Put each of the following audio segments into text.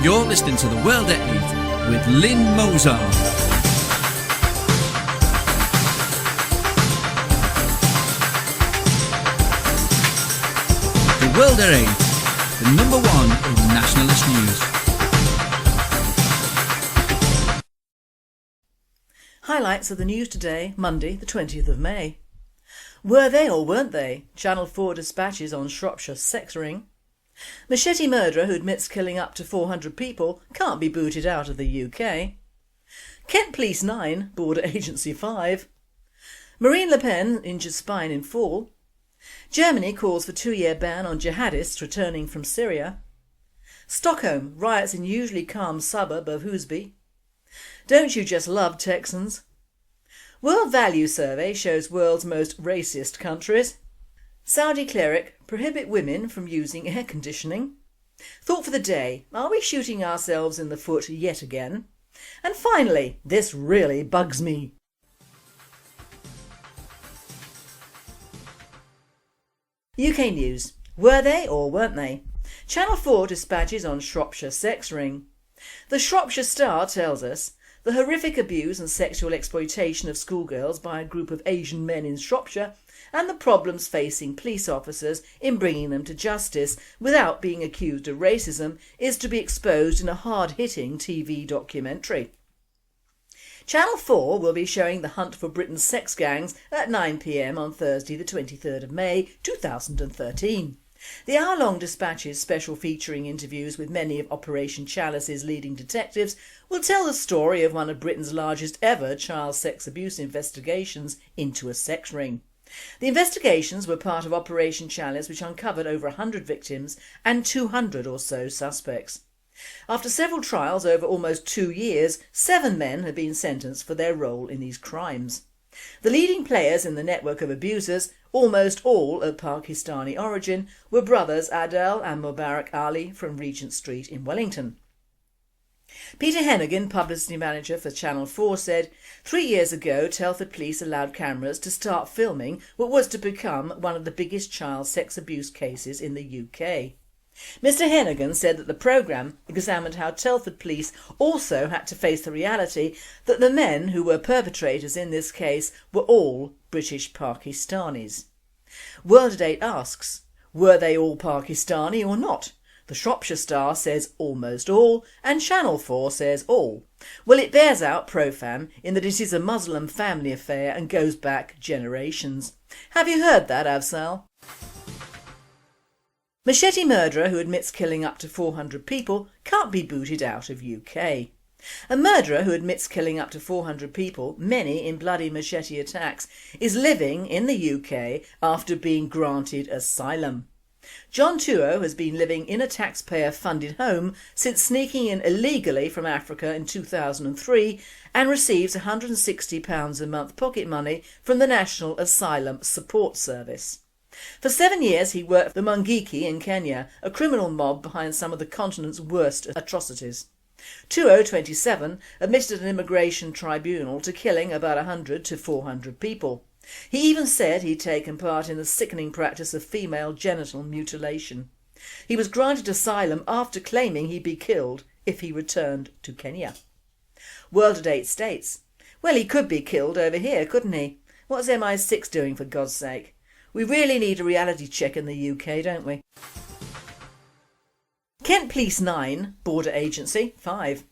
You're listening to The World at 8 with Lynne Mozart. The World at 8, the number one in nationalist news. Highlights of the news today, Monday the 20th of May. Were they or weren't they? Channel 4 dispatches on Shropshire sex ring. Machete murderer who admits killing up to 400 people can't be booted out of the UK. Kent Police 9, Border Agency 5. Marine Le Pen injured spine in fall. Germany calls for 2-year ban on jihadists returning from Syria. Stockholm, riots in usually calm suburb of Husby. Don't you just love Texans? World Value Survey shows world's most racist countries. Saudi cleric prohibit women from using air conditioning. Thought for the day, are we shooting ourselves in the foot yet again? And finally, this really bugs me. UK news. Were they or weren't they? Channel 4 dispatches on Shropshire sex ring. The Shropshire Star tells us the horrific abuse and sexual exploitation of schoolgirls by a group of Asian men in Shropshire and the problems facing police officers in bringing them to justice without being accused of racism is to be exposed in a hard-hitting TV documentary. Channel 4 will be showing The Hunt for Britain's Sex Gangs at 9 p.m. on Thursday the 23rd of May 2013. The hour-long dispatches, special featuring interviews with many of Operation Chalice's leading detectives, will tell the story of one of Britain's largest ever child sex abuse investigations into a sex ring. The investigations were part of Operation Chalice, which uncovered over 100 victims and 200 or so suspects. After several trials over almost 2 years, 7 men have been sentenced for their role in these crimes. The leading players in the network of abusers, almost all of Pakistani origin, were brothers Adel and Mubarak Ali from Regent Street in Wellington. Peter Hennigan, publicity manager for Channel 4, said 3 years ago Telford Police allowed cameras to start filming what was to become one of the biggest child sex abuse cases in the UK. Mr Hennigan said that the programme examined how Telford Police also had to face the reality that the men who were perpetrators in this case were all British Pakistanis. World at 8 asks, were they all Pakistani or not? The Shropshire Star says almost all and Channel 4 says all. Well, it bears out pro-fam in that it is a Muslim family affair and goes back generations. Have you heard that, Avsal? Machete murderer who admits killing up to 400 people can't be booted out of UK. A murderer who admits killing up to 400 people, many in bloody machete attacks, is living in the UK after being granted asylum. John Thuo has been living in a taxpayer-funded home since sneaking in illegally from Africa in 2003 and receives £160 a month pocket money from the National Asylum Support Service. For 7 years he worked for the Mungiki in Kenya, a criminal mob behind some of the continent's worst atrocities. Thuo, 27, admitted an immigration tribunal to killing about 100 to 400 people. He even said he'd taken part in the sickening practice of female genital mutilation. He was granted asylum after claiming he'd be killed if he returned to Kenya. World at 8 states, well, he could be killed over here, couldn't he? What's MI6 doing, for God's sake? We really need a reality check in the UK, don't we? Kent Police 9, Border Agency 5.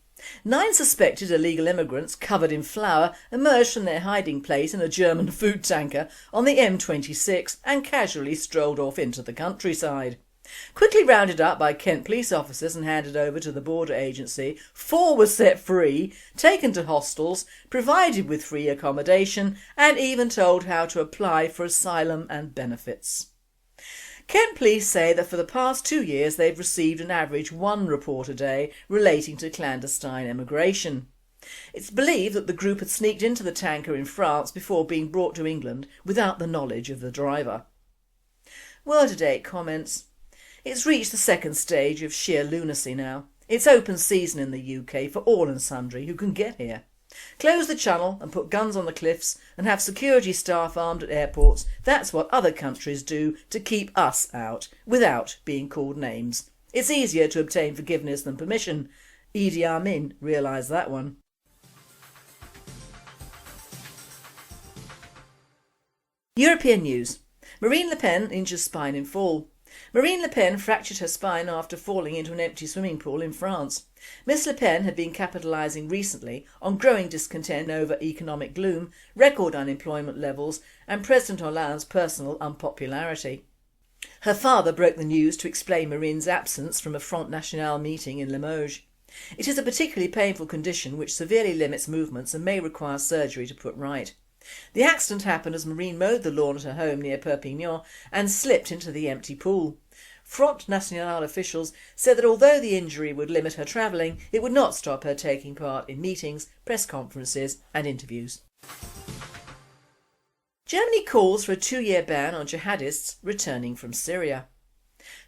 9 suspected illegal immigrants covered in flour emerged from their hiding place in a German food tanker on the M26 and casually strolled off into the countryside. Quickly rounded up by Kent police officers and handed over to the border agency, 4 were set free, taken to hostels, provided with free accommodation and even told how to apply for asylum and benefits. Kent police say that for the past 2 years they've received an average 1 report a day relating to clandestine immigration. It's believed that the group had sneaked into the tanker in France before being brought to England without the knowledge of the driver. World at 8 comments, it's reached the second stage of sheer lunacy now. It's open season in the UK for all and sundry who can get here. Close the channel and put guns on the cliffs and have security staff armed at airports. That's what other countries do to keep us out without being called names. It's easier to obtain forgiveness than permission. Idi Amin realised that one. European news. Marine Le Pen injures spine in fall. Marine Le Pen fractured her spine after falling into an empty swimming pool in France. Miss Le Pen had been capitalising recently on growing discontent over economic gloom, record unemployment levels and President Hollande's personal unpopularity. Her father broke the news to explain Marine's absence from a Front National meeting in Limoges. It is a particularly painful condition which severely limits movements and may require surgery to put right. The accident happened as Marine mowed the lawn at her home near Perpignan and slipped into the empty pool. Front National officials said that although the injury would limit her travelling, it would not stop her taking part in meetings, press conferences and interviews. Germany calls for a 2-year ban on jihadists returning from Syria.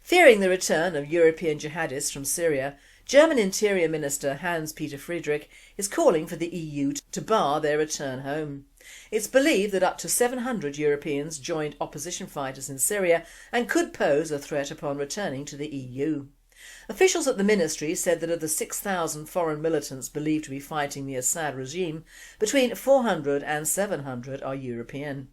Fearing the return of European jihadists from Syria, German Interior Minister Hans-Peter Friedrich is calling for the EU to bar their return home. It's believed that up to 700 Europeans joined opposition fighters in Syria and could pose a threat upon returning to the EU. Officials at the ministry said that of the 6,000 foreign militants believed to be fighting the Assad regime, between 400 and 700 are European.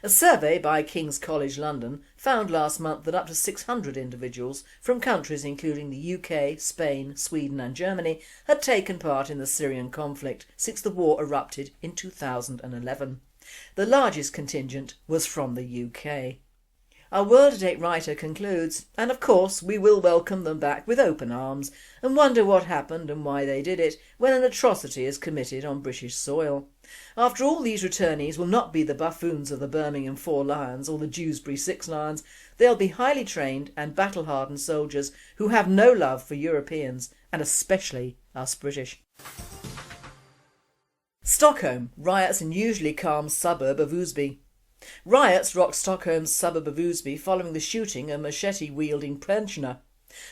A survey by King's College London found last month that up to 600 individuals from countries including the UK, Spain, Sweden and Germany had taken part in the Syrian conflict since the war erupted in 2011. The largest contingent was from the UK. Our World at 8 writer concludes, and of course we will welcome them back with open arms and wonder what happened and why they did it when an atrocity is committed on British soil. After all, these returnees will not be the buffoons of the Birmingham 4 Lions or the Dewsbury 6 Lions. They'll be highly trained and battle-hardened soldiers who have no love for Europeans and especially us British. Stockholm, riots in usually calm suburb of Osby. Riots rocked Stockholm's suburb of Osby following the shooting of a machete-wielding pensioner.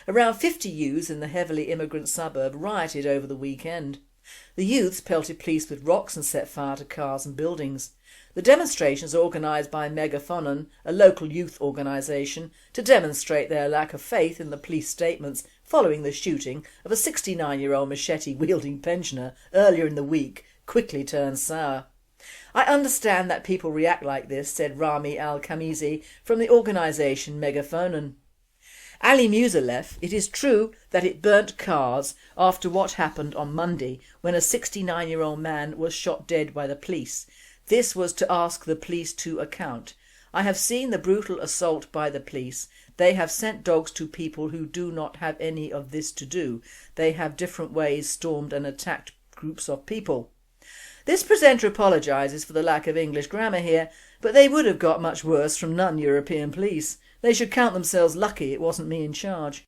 Around 50 youths in the heavily immigrant suburb rioted over the weekend. The youths pelted police with rocks and set fire to cars and buildings. The demonstrations are organised by Megafonon, a local youth organisation, to demonstrate their lack of faith in the police statements following the shooting of a 69-year-old machete-wielding pensioner earlier in the week quickly turned sour. "I understand that people react like this," said Rami Al-Khamizi from the organisation Megafonon. Ali Musalev, it is true that it burnt cars after what happened on Monday when a 69-year-old man was shot dead by the police. This was to ask the police to account. I have seen the brutal assault by the police. They have sent dogs to people who do not have any of this to do. They have different ways stormed and attacked groups of people. This presenter apologises for the lack of English grammar here, but they would have got much worse from non-European police. They should count themselves lucky it wasn't me in charge.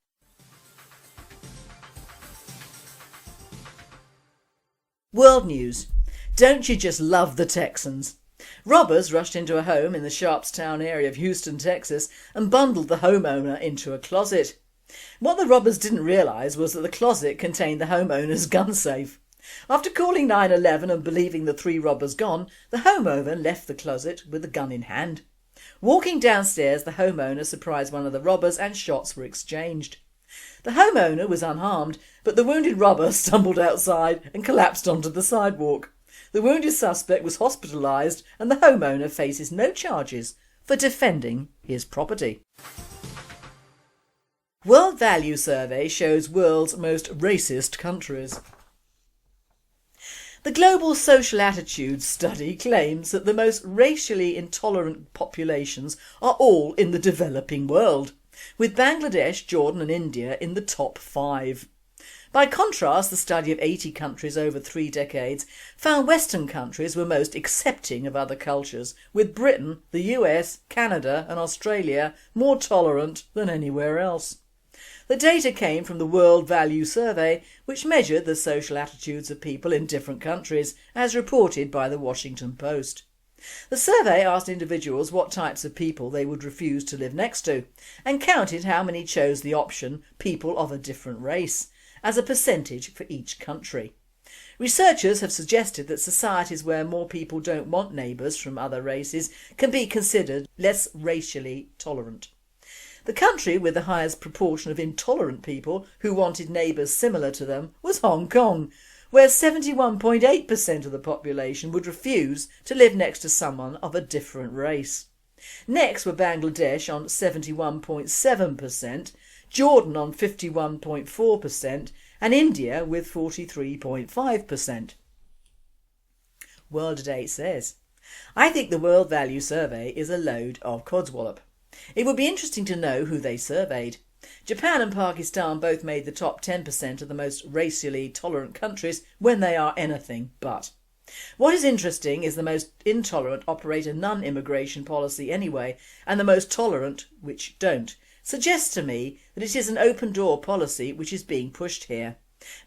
World news. Don't you just love the Texans? Robbers rushed into a home in the Sharpstown area of Houston, Texas and bundled the homeowner into a closet. What the robbers didn't realise was that the closet contained the homeowner's gun safe. After calling 911 and believing the 3 robbers gone, the homeowner left the closet with the gun in hand. Walking downstairs, the homeowner surprised one of the robbers and shots were exchanged. The homeowner was unharmed, but the wounded robber stumbled outside and collapsed onto the sidewalk. The wounded suspect was hospitalised and the homeowner faces no charges for defending his property. World Value Survey shows world's most racist countries. The Global Social Attitudes Study claims that the most racially intolerant populations are all in the developing world, with Bangladesh, Jordan and India in the top 5. By contrast, the study of 80 countries over 3 decades found Western countries were most accepting of other cultures, with Britain, the US, Canada and Australia more tolerant than anywhere else. The data came from the World Value Survey, which measured the social attitudes of people in different countries, as reported by the Washington Post. The survey asked individuals what types of people they would refuse to live next to, and counted how many chose the option people of a different race, as a percentage for each country. Researchers have suggested that societies where more people don't want neighbours from other races can be considered less racially tolerant. The country with the highest proportion of intolerant people who wanted neighbours similar to them was Hong Kong, where 71.8% of the population would refuse to live next to someone of a different race. Next were Bangladesh on 71.7%, Jordan on 51.4% and India with 43.5%. World at 8 says, I think the World Value Survey is a load of codswallop. It would be interesting to know who they surveyed. Japan and Pakistan both made the top 10% of the most racially tolerant countries when they are anything but. What is interesting is the most intolerant operate a non-immigration policy anyway, and the most tolerant, which don't, suggests to me that it is an open-door policy which is being pushed here.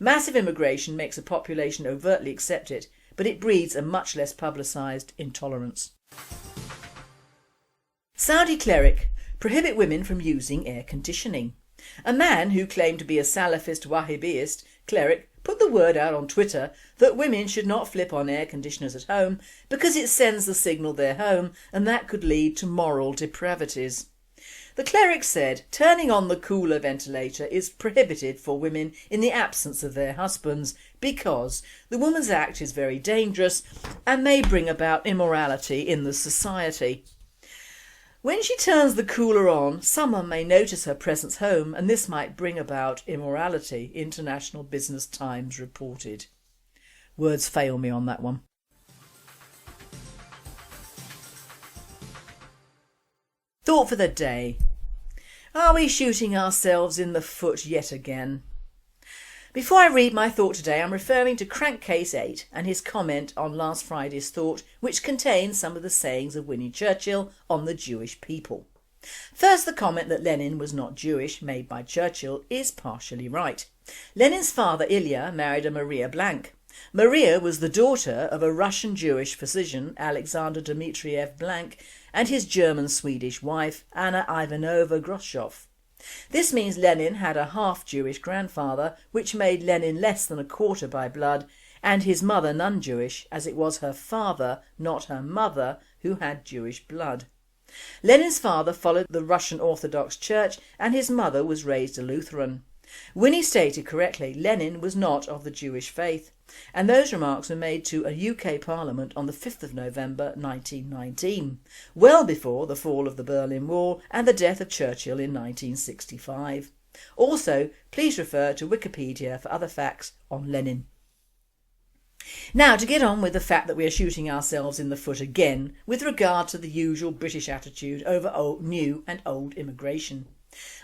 Massive immigration makes a population overtly accept it, but it breeds a much less publicised intolerance. Saudi cleric prohibit women from using air conditioning. A man who claimed to be a Salafist Wahhabist cleric put the word out on Twitter that women should not flip on air conditioners at home because it sends the signal they're home and that could lead to moral depravities. The cleric said turning on the cooler ventilator is prohibited for women in the absence of their husbands because the woman's act is very dangerous and may bring about immorality in the society. When she turns the cooler on, someone may notice her presence home and this might bring about immorality, International Business Times reported. Words fail me on that one. Thought for the day. Are we shooting ourselves in the foot yet again? Before I read my thought today, I'm referring to Crankcase 8 and his comment on last Friday's thought, which contains some of the sayings of Winnie Churchill on the Jewish people. First, the comment that Lenin was not Jewish, made by Churchill, is partially right. Lenin's father, Ilya, married a Maria Blank. Maria was the daughter of a Russian Jewish physician, Alexander Dmitriev Blank, and his German-Swedish wife, Anna Ivanova Groschow. This means Lenin had a half-Jewish grandfather, which made Lenin less than a quarter by blood, and his mother non-Jewish, as it was her father, not her mother, who had Jewish blood. Lenin's father followed the Russian Orthodox Church and his mother was raised a Lutheran. Winnie stated correctly Lenin was not of the Jewish faith, and those remarks were made to a UK Parliament on the 5th of November 1919, well before the fall of the Berlin Wall and the death of Churchill in 1965. Also, please refer to Wikipedia for other facts on Lenin. Now to get on with the fact that we are shooting ourselves in the foot again with regard to the usual British attitude over new and old immigration.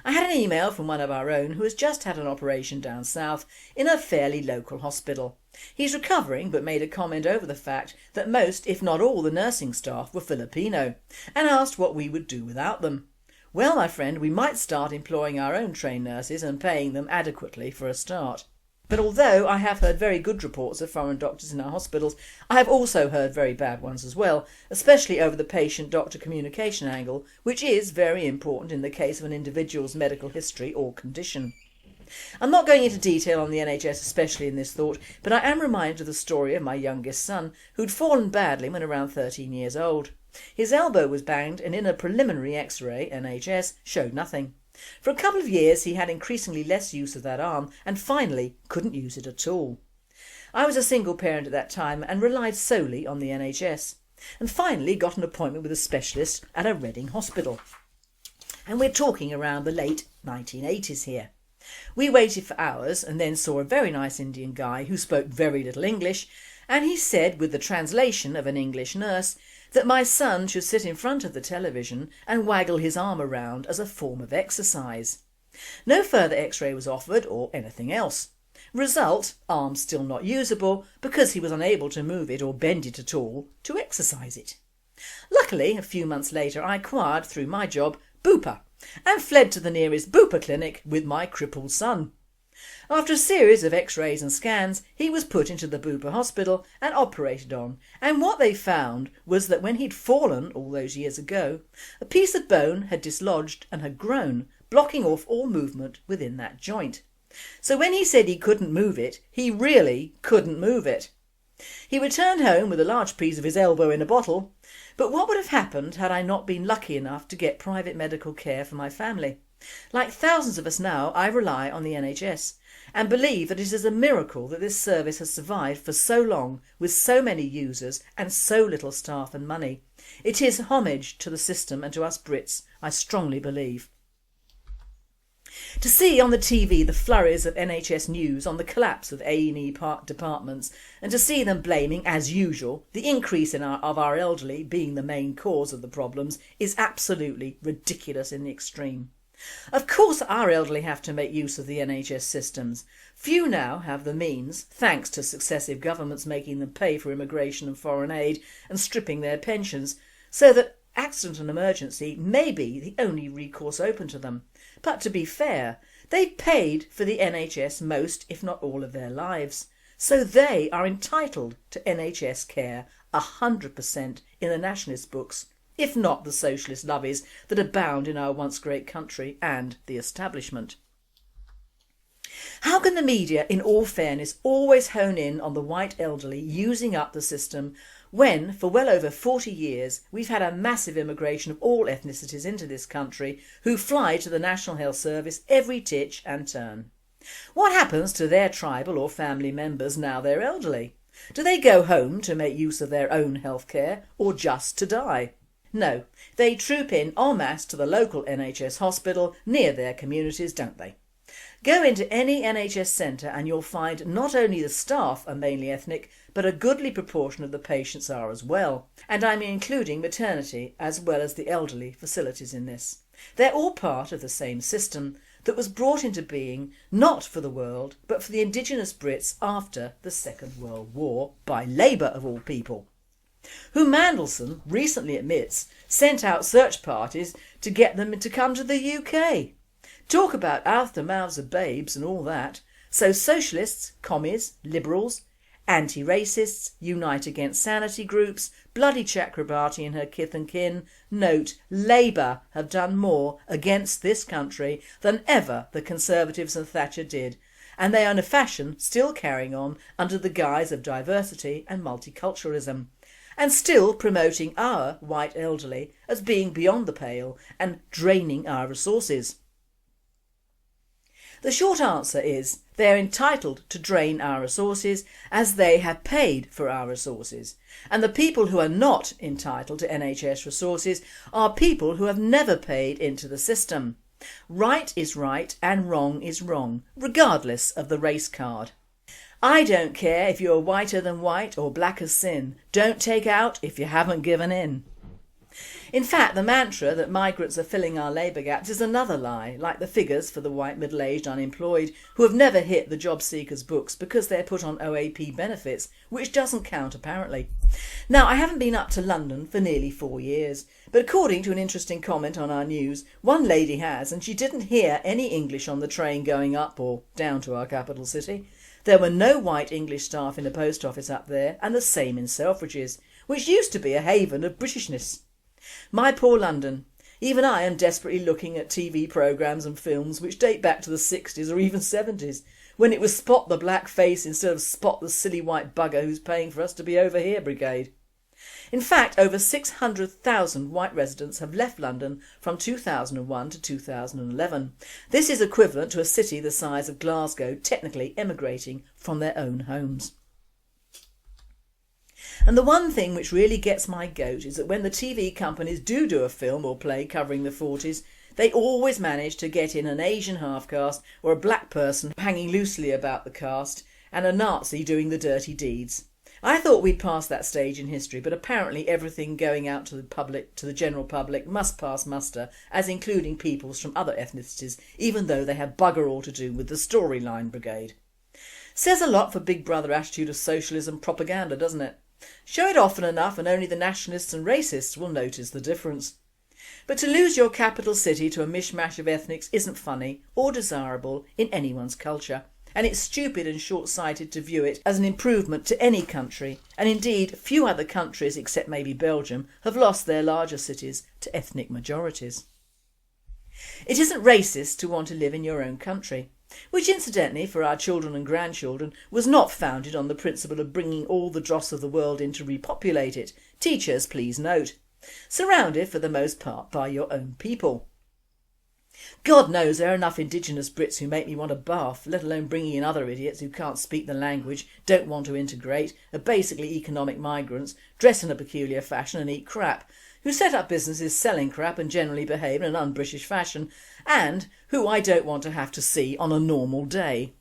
I had an email from one of our own who has just had an operation down south in a fairly local hospital. He's recovering but made a comment over the fact that most, if not all, the nursing staff were Filipino and asked what we would do without them. Well, my friend, we might start employing our own trained nurses and paying them adequately for a start. But although I have heard very good reports of foreign doctors in our hospitals, I have also heard very bad ones as well, especially over the patient-doctor communication angle, which is very important in the case of an individual's medical history or condition. I'm not going into detail on the NHS especially in this thought, but I am reminded of the story of my youngest son, who'd fallen badly when around 13 years old. His elbow was banged and in a preliminary X-ray, NHS, showed nothing. For a couple of years he had increasingly less use of that arm and finally couldn't use it at all. I was a single parent at that time and relied solely on the NHS, and finally got an appointment with a specialist at a Reading hospital. And we're talking around the late 1980s here. We waited for hours and then saw a very nice Indian guy who spoke very little English, and he said, with the translation of an English nurse, that my son should sit in front of the television and waggle his arm around as a form of exercise. No further X-ray was offered or anything else. Result, arm still not usable because he was unable to move it or bend it at all to exercise it. Luckily, a few months later I acquired, through my job, Bupa and fled to the nearest Bupa clinic with my crippled son. After a series of X-rays and scans, he was put into the Bupa hospital and operated on, and what they found was that when he'd fallen all those years ago, a piece of bone had dislodged and had grown, blocking off all movement within that joint. So when he said he couldn't move it, he really couldn't move it. He returned home with a large piece of his elbow in a bottle, But what would have happened had I not been lucky enough to get private medical care for my family? Like thousands of us now, I rely on the NHS and believe that it is a miracle that this service has survived for so long with so many users and so little staff and money. It is homage to the system and to us Brits, I strongly believe. To see on the TV the flurries of NHS news on the collapse of A&E departments, and to see them blaming, as usual, the increase of our elderly being the main cause of the problems is absolutely ridiculous in the extreme. Of course our elderly have to make use of the NHS systems. Few now have the means, thanks to successive governments making them pay for immigration and foreign aid and stripping their pensions, so that accident and emergency may be the only recourse open to them. But to be fair, they've paid for the NHS most, if not all, of their lives. So they are entitled to NHS care 100% in the nationalist books, if not the socialist lovies that abound in our once great country and the establishment. How can the media, in all fairness, always hone in on the white elderly using up the system when, for well over 40 years, we've had a massive immigration of all ethnicities into this country who fly to the National Health Service every titch and turn? What happens to their tribal or family members now they're elderly? Do they go home to make use of their own health care or just to die? No, they troop in en masse to the local NHS hospital near their communities, don't they? Go into any NHS centre and you'll find not only the staff are mainly ethnic, but a goodly proportion of the patients are as well. And I'm including maternity as well as the elderly facilities in this. They're all part of the same system that was brought into being not for the world, but for the indigenous Brits after the Second World War, by Labour of all people, who Mandelson recently admits sent out search parties to get them to come to the UK. Talk about out the mouths of babes and all that. So socialists, commies, liberals, anti-racists, unite against sanity groups, bloody Chakrabarti and her kith and kin, note Labour have done more against this country than ever the Conservatives and Thatcher did, and they are in a fashion still carrying on under the guise of diversity and multiculturalism, and still promoting our white elderly as being beyond the pale and draining our resources. The short answer is they are entitled to drain our resources as they have paid for our resources, and the people who are not entitled to NHS resources are people who have never paid into the system. Right is right and wrong is wrong, regardless of the race card. I don't care if you're whiter than white or black as sin. Don't take out if you haven't given in. In fact, the mantra that migrants are filling our labour gaps is another lie, like the figures for the white middle-aged unemployed who have never hit the job seekers' books because they're put on OAP benefits, which doesn't count apparently. Now, I haven't been up to London for nearly 4 years, but according to an interesting comment on our news, one lady has, and she didn't hear any English on the train going up or down to our capital city. There were no white English staff in the post office up there, and the same in Selfridges, which used to be a haven of Britishness. My poor London. Even I am desperately looking at TV programmes and films which date back to the 60s or even 70s, when it was spot the black face instead of spot the silly white bugger who's paying for us to be over here brigade. In fact, over 600,000 white residents have left London from 2001 to 2011. This is equivalent to a city the size of Glasgow technically emigrating from their own homes. And the one thing which really gets my goat is that when the TV companies do a film or play covering the 40s, they always manage to get in an Asian half-caste or a black person hanging loosely about the cast and a Nazi doing the dirty deeds. I thought we'd passed that stage in history, but apparently everything going out to the general public must pass muster as including peoples from other ethnicities, even though they have bugger all to do with the storyline brigade. Says a lot for Big Brother attitude of socialism propaganda, doesn't it? Show it often enough and only the nationalists and racists will notice the difference. But to lose your capital city to a mishmash of ethnics isn't funny or desirable in anyone's culture, and it's stupid and short-sighted to view it as an improvement to any country, and indeed few other countries except maybe Belgium have lost their larger cities to ethnic majorities. It isn't racist to want to live in your own country, which incidentally for our children and grandchildren was not founded on the principle of bringing all the dross of the world in to repopulate it. Teachers, please note. surrounded for the most part by your own people. God knows there are enough indigenous Brits who make me want a bath, let alone bringing in other idiots who can't speak the language, don't want to integrate, are basically economic migrants, dress in a peculiar fashion and eat crap, who set up businesses selling crap and generally behave in an un-British fashion, and who I don't want to have to see on a normal day.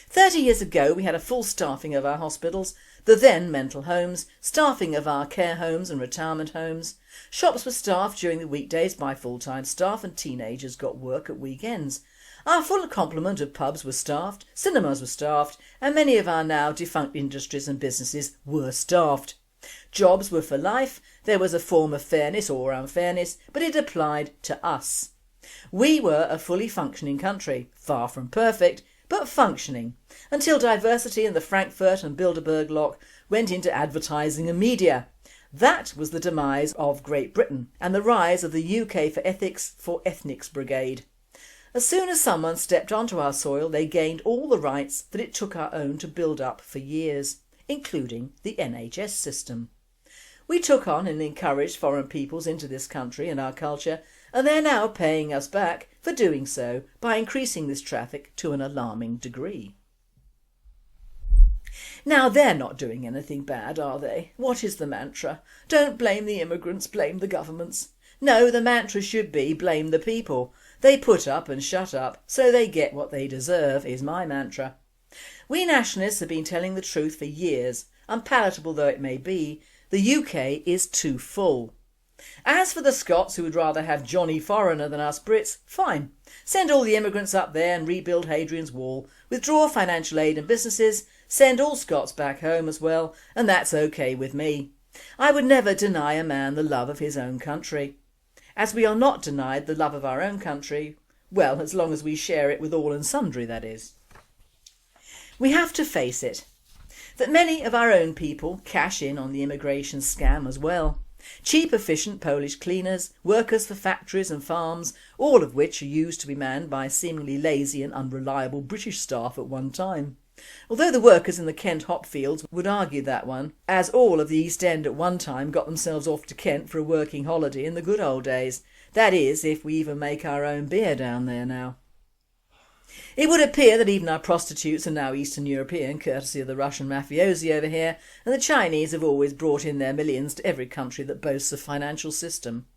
30 years ago we had a full staffing of our hospitals, the then mental homes, staffing of our care homes and retirement homes. Shops were staffed during the weekdays by full-time staff and teenagers got work at weekends. Our full complement of pubs were staffed, cinemas were staffed, and many of our now defunct industries and businesses were staffed. Jobs were for life, there was a form of fairness or unfairness, but it applied to us. We were a fully functioning country, far from perfect, but functioning, until diversity and the Frankfurt and Bilderberg lock went into advertising and media. That was the demise of Great Britain and the rise of the UK for Ethics for Ethnics Brigade. As soon as someone stepped onto our soil, they gained all the rights that it took our own to build up for years, including the NHS system. We took on and encouraged foreign peoples into this country and our culture, and they're now paying us back for doing so by increasing this traffic to an alarming degree. Now they're not doing anything bad, are they? What is the mantra? Don't blame the immigrants, blame the governments. No, the mantra should be blame the people. They put up and shut up, so they get what they deserve, is my mantra. We nationalists have been telling the truth for years. Unpalatable though it may be, the UK is too full. As for the Scots who would rather have Johnny Foreigner than us Brits, fine. Send all the immigrants up there and rebuild Hadrian's Wall. Withdraw financial aid and businesses. Send all Scots back home as well, and that's okay with me. I would never deny a man the love of his own country. As we are not denied the love of our own country, well, as long as we share it with all and sundry, that is. We have to face it, that many of our own people cash in on the immigration scam as well. Cheap, efficient Polish cleaners, workers for factories and farms, all of which are used to be manned by seemingly lazy and unreliable British staff at one time. Although the workers in the Kent hop fields would argue that one, as all of the East End at one time got themselves off to Kent for a working holiday in the good old days. That is, if we even make our own beer down there now. It would appear that even our prostitutes are now Eastern European, courtesy of the Russian mafiosi over here, and the Chinese have always brought in their millions to every country that boasts a financial system.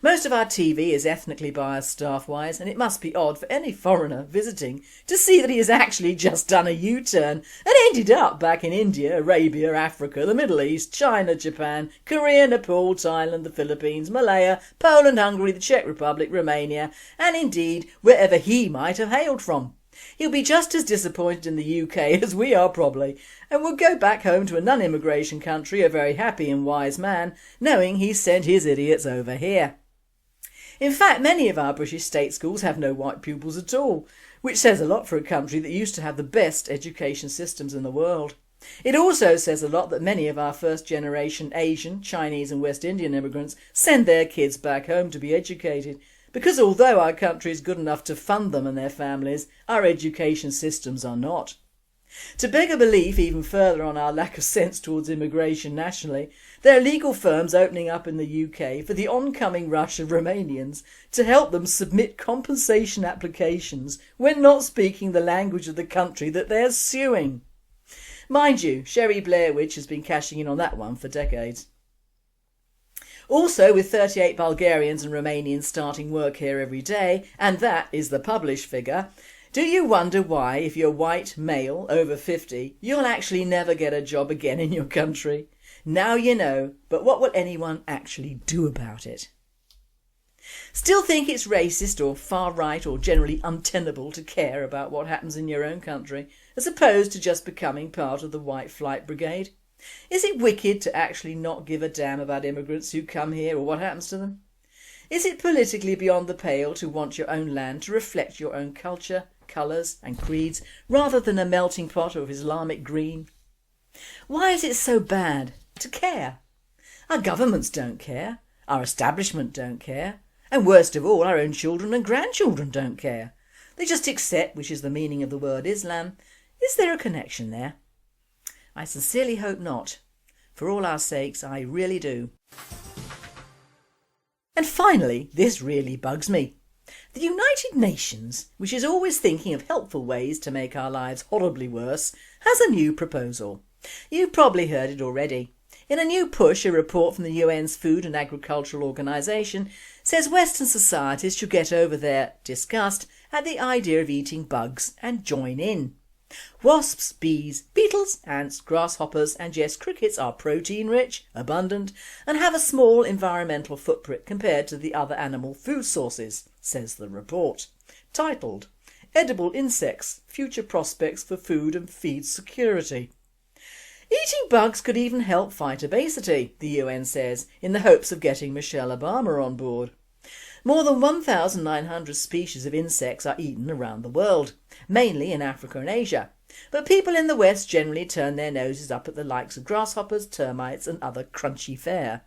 Most of our TV is ethnically biased staff-wise, and it must be odd for any foreigner visiting to see that he has actually just done a U-turn and ended up back in India, Arabia, Africa, the Middle East, China, Japan, Korea, Nepal, Thailand, the Philippines, Malaya, Poland, Hungary, the Czech Republic, Romania, and indeed wherever he might have hailed from. He'll be just as disappointed in the UK as we are probably, and will go back home to a non-immigration country, a very happy and wise man, knowing he's sent his idiots over here. In fact, many of our British state schools have no white pupils at all, which says a lot for a country that used to have the best education systems in the world. It also says a lot that many of our first-generation Asian, Chinese and West Indian immigrants send their kids back home to be educated, because although our country is good enough to fund them and their families, our education systems are not. To beg a belief even further on our lack of sense towards immigration nationally, there are legal firms opening up in the UK for the oncoming rush of Romanians to help them submit compensation applications when not speaking the language of the country that they're suing. Mind you, Sherry Blairwitch has been cashing in on that one for decades. Also, with 38 Bulgarians and Romanians starting work here every day, and that is the published figure, do you wonder why, if you're white, male, over 50, you'll actually never get a job again in your country? Now you know, but what will anyone actually do about it? Still think it's racist or far right or generally untenable to care about what happens in your own country, as opposed to just becoming part of the White Flight Brigade? Is it wicked to actually not give a damn about immigrants who come here or what happens to them? Is it politically beyond the pale to want your own land to reflect your own culture, colours and creeds rather than a melting pot of Islamic green? Why is it so bad to care? Our governments don't care, our establishment don't care, and worst of all, our own children and grandchildren don't care. They just accept, which is the meaning of the word Islam. Is there a connection there? I sincerely hope not. For all our sakes, I really do. And finally, this really bugs me. The United Nations, which is always thinking of helpful ways to make our lives horribly worse, has a new proposal. You've probably heard it already. In a new push, a report from the UN's Food and Agricultural Organisation says Western societies should get over their disgust at the idea of eating bugs and join in. Wasps, bees, beetles, ants, grasshoppers and yes, crickets are protein rich, abundant and have a small environmental footprint compared to the other animal food sources, says the report. Titled, Edible Insects, Future Prospects for Food and Feed Security. Eating bugs could even help fight obesity, the UN says, in the hopes of getting Michelle Obama on board. More than 1,900 species of insects are eaten around the world, mainly in Africa and Asia, but people in the West generally turn their noses up at the likes of grasshoppers, termites and other crunchy fare.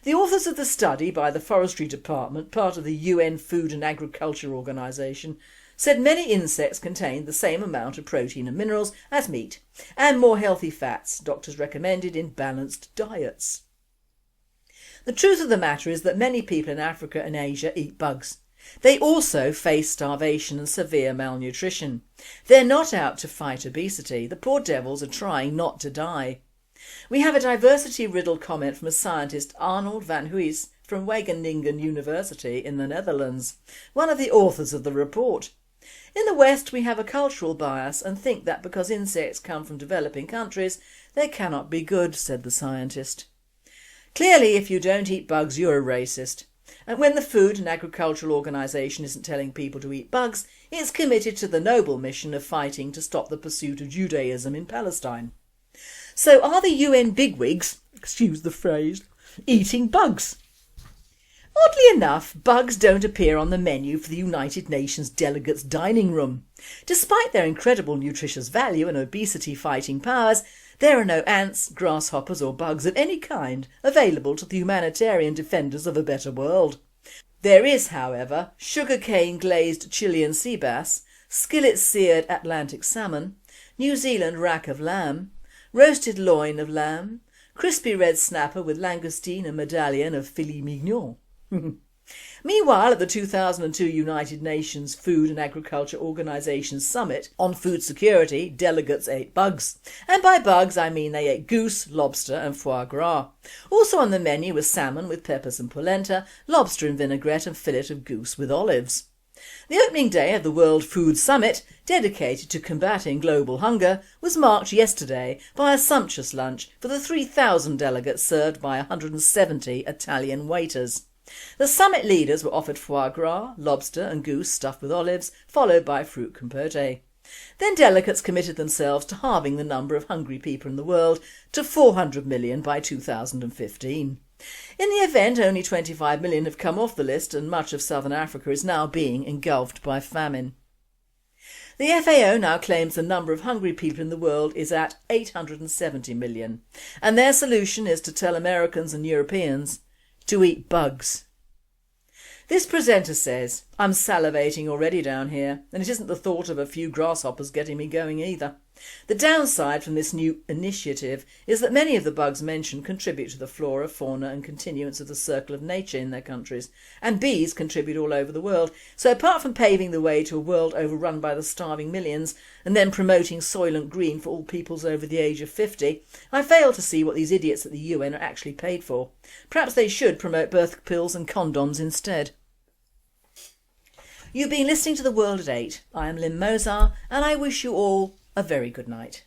The authors of the study by the Forestry Department, part of the UN Food and Agriculture Organisation, said many insects contain the same amount of protein and minerals as meat, and more healthy fats doctors recommended in balanced diets. The truth of the matter is that many people in Africa and Asia eat bugs. They also face starvation and severe malnutrition. They're not out to fight obesity. The poor devils are trying not to die. We have a diversity-riddled comment from a scientist, Arnold van Huys, from Wageningen University in the Netherlands, one of the authors of the report. In the West we have a cultural bias and think that because insects come from developing countries, they cannot be good, said the scientist. Clearly, if you don't eat bugs, you're a racist. And when the Food and Agricultural Organisation isn't telling people to eat bugs, it's committed to the noble mission of fighting to stop the pursuit of Judaism in Palestine. So are the UN bigwigs, excuse the phrase, eating bugs? Oddly enough, bugs don't appear on the menu for the United Nations delegates' dining room. Despite their incredible nutritious value and obesity-fighting powers, there are no ants, grasshoppers or bugs of any kind available to the humanitarian defenders of a better world. There is, however, sugarcane glazed Chilean sea bass, skillet seared Atlantic salmon, New Zealand rack of lamb, roasted loin of lamb, crispy red snapper with langoustine and medallion of filet mignon. Meanwhile, at the 2002 United Nations Food and Agriculture Organisation Summit on Food Security, delegates ate bugs. And by bugs I mean they ate goose, lobster and foie gras. Also on the menu was salmon with peppers and polenta, lobster in vinaigrette and fillet of goose with olives. The opening day of the World Food Summit, dedicated to combating global hunger, was marked yesterday by a sumptuous lunch for the 3,000 delegates served by 170 Italian waiters. The summit leaders were offered foie gras, lobster and goose stuffed with olives, followed by fruit compote. Then delegates committed themselves to halving the number of hungry people in the world to 400 million by 2015. In the event, only 25 million have come off the list and much of southern Africa is now being engulfed by famine. The FAO now claims the number of hungry people in the world is at 870 million, and their solution is to tell Americans and Europeans to eat bugs. This presenter says, I'm salivating already down here, and it isn't the thought of a few grasshoppers getting me going either. The downside from this new initiative is that many of the bugs mentioned contribute to the flora, fauna and continuance of the circle of nature in their countries, and bees contribute all over the world. So apart from paving the way to a world overrun by the starving millions and then promoting Soylent Green for all peoples over the age of 50, I fail to see what these idiots at the UN are actually paid for. Perhaps they should promote birth pills and condoms instead. You've been listening to The World at 8. I am Lynne Mozar and I wish you all a very good night.